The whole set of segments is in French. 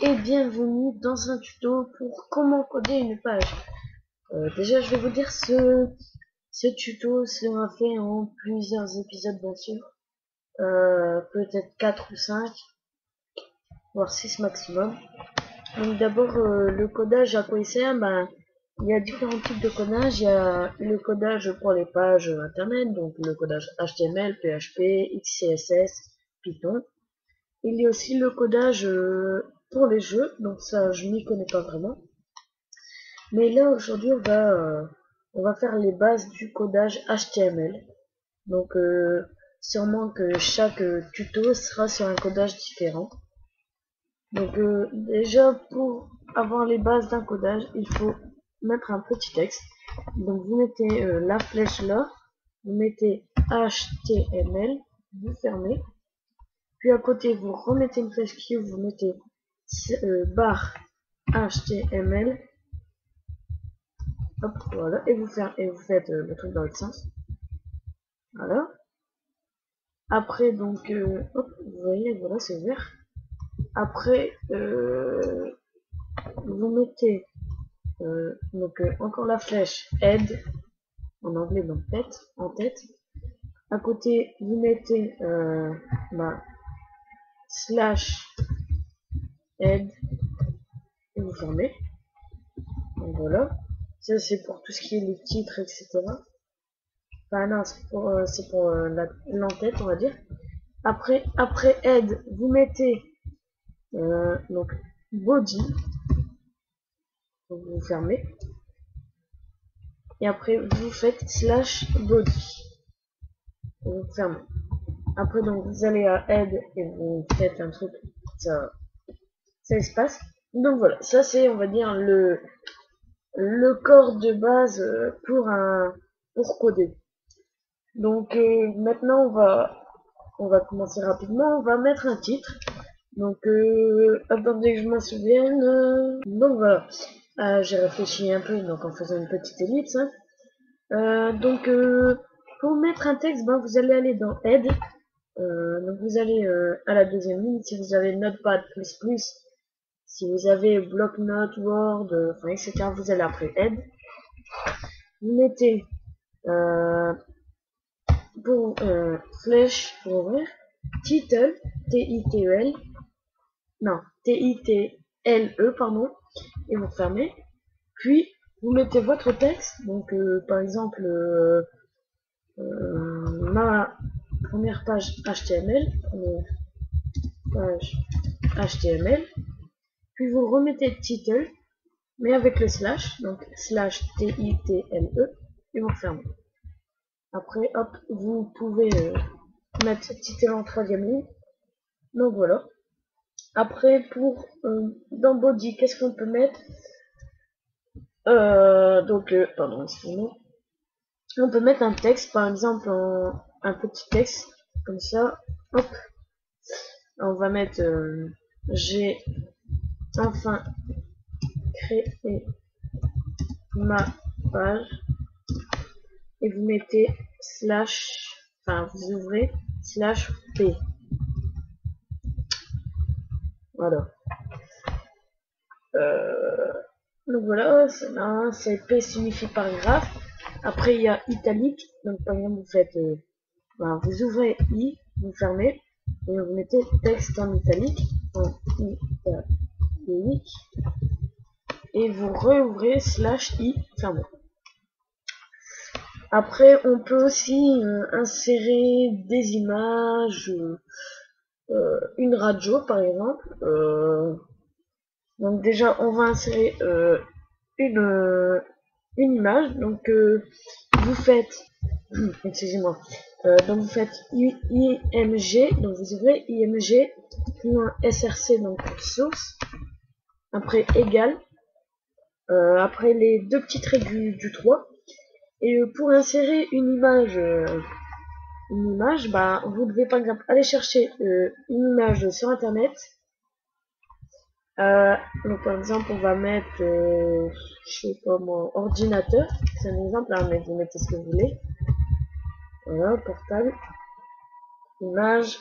et bienvenue dans un tuto pour comment coder une page. Déjà je vais vous dire ce tuto sera fait en plusieurs épisodes bien sûr, peut-être 4 ou 5, voire 6 maximum. Donc d'abord le codage, à quoi il sert? Il y a différents types de codage. Il y a le codage pour les pages internet, donc le codage HTML, PHP, XCSS, Python. Il y a aussi le codage pour les jeux, donc ça je m'y connais pas vraiment. Mais là aujourd'hui on va faire les bases du codage HTML. Donc sûrement que chaque tuto sera sur un codage différent. Donc déjà pour avoir les bases d'un codage, il faut mettre un petit texte. Donc vous mettez la flèche là, vous mettez HTML, vous fermez. Puis à côté, vous remettez une flèche qui vous mettez barre HTML. Hop, voilà. Et vous faites le truc dans l'autre sens. Voilà. Après, donc, hop, vous voyez, voilà, c'est ouvert. Après, vous mettez encore la flèche head, en anglais, donc tête, en tête. À côté, vous mettez slash head et vous fermez. Donc voilà. Ça c'est pour tout ce qui est les titres, etc. Enfin non, c'est pour l'entête, on va dire. Après head, vous mettez donc body. Donc vous fermez. Et après vous faites slash body. Vous fermez. Après donc vous allez à head et vous faites un truc, ça espace. Donc voilà, ça c'est on va dire le corps de base pour coder. Donc maintenant on va commencer rapidement, on va mettre un titre. Donc attendez que je m'en souvienne. Donc voilà, j'ai réfléchi un peu donc en faisant une petite ellipse. Donc pour mettre un texte, vous allez aller dans Head. Donc vous allez à la deuxième ligne si vous avez Notepad++. Si vous avez bloc-notes, Word, etc. Vous allez après Head. Vous mettez pour flèche pour ouvrir, title, T-I-T-E-L, non, T-I-T-L-E, pardon, et vous fermez. Puis, vous mettez votre texte, donc par exemple, ma première page HTML, puis vous remettez title, mais avec le slash, donc slash T-I-T-L-E, et vous fermez. Après, hop, vous pouvez mettre title en troisième ligne. Donc voilà. Après, pour dans body, qu'est-ce qu'on peut mettre? Pardon, excusez-moi. On peut mettre un texte, par exemple, un petit texte, comme ça. Hop. On va mettre j'ai enfin créé ma page. Et vous mettez slash, enfin vous ouvrez slash p. Voilà. Donc voilà, c'est P signifie paragraphe. Après il y a italique, donc par exemple vous faites, vous ouvrez I, vous fermez, et vous mettez texte en italique, et vous réouvrez slash I, fermez. Après on peut aussi insérer des images, une radio par exemple. Donc déjà on va insérer une image. Donc vous faites excusez-moi, donc vous faites img, donc vous ouvrez img plus un src, donc source, après égal, après les deux petites règles du 3, et pour insérer une image, vous devez par exemple aller chercher une image sur internet. Donc par exemple on va mettre je sais pas moi, ordinateur, c'est un exemple, mais vous mettez ce que vous voulez. Voilà, portable, image,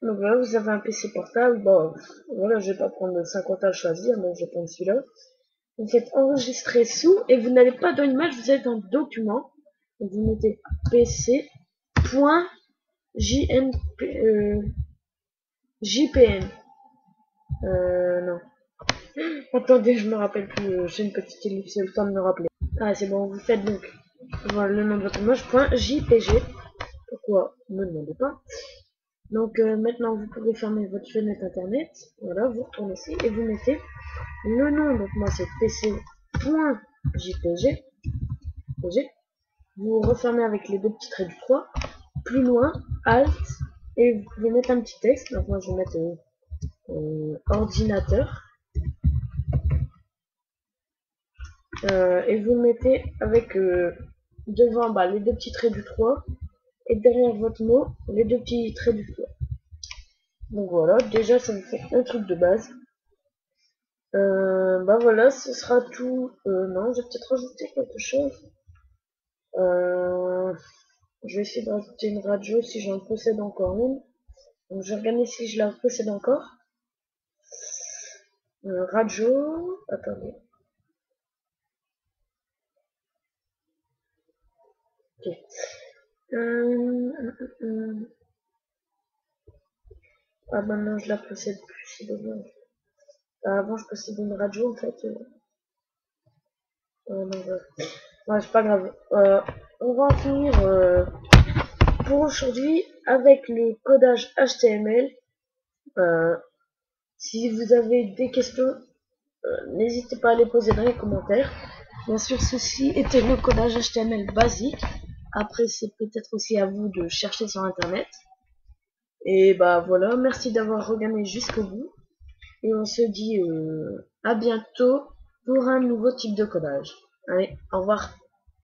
Donc voilà, vous avez un PC portable. Bon, voilà, je vais pas prendre le 50 à choisir, donc je vais prendre celui-là. Vous faites enregistrer sous et vous n'allez pas dans image, vous êtes dans document. Donc vous mettez pc.jpn. Non. Attendez, je me rappelle plus. J'ai une petite ellipse, c'est le temps de me rappeler. Ah, c'est bon, vous faites donc voilà, le nom de votre image, .jpg. Pourquoi? Ne me demandez pas. Donc maintenant, vous pouvez fermer votre fenêtre internet. Voilà, vous retournez ici et vous mettez le nom. Donc moi, c'est pc.jpg. Vous refermez avec les deux petits traits du 3. Plus loin, Alt. Et vous pouvez mettre un petit texte. Donc moi, je vais mettre ordinateur. Et vous mettez avec devant les deux petits traits du 3 et derrière votre mot les deux petits traits du 3. Donc voilà, déjà ça vous fait un truc de base. Voilà, ce sera tout. Non, je vais peut-être rajouter quelque chose. Je vais essayer de rajouter une radio si j'en possède encore une. Donc je vais regarder si je la possède encore. Radio, attendez. Ok. Ah bah non, je la possède plus, c'est dommage. Avant, je possédais une radio en fait. Non, ouais, c'est pas grave. On va en finir pour aujourd'hui avec le codage HTML. Si vous avez des questions, n'hésitez pas à les poser dans les commentaires. Bien sûr, ceci était le codage HTML basique. Après, c'est peut-être aussi à vous de chercher sur internet. Et bah voilà, merci d'avoir regardé jusqu'au bout. Et on se dit à bientôt pour un nouveau type de codage. Allez, au revoir.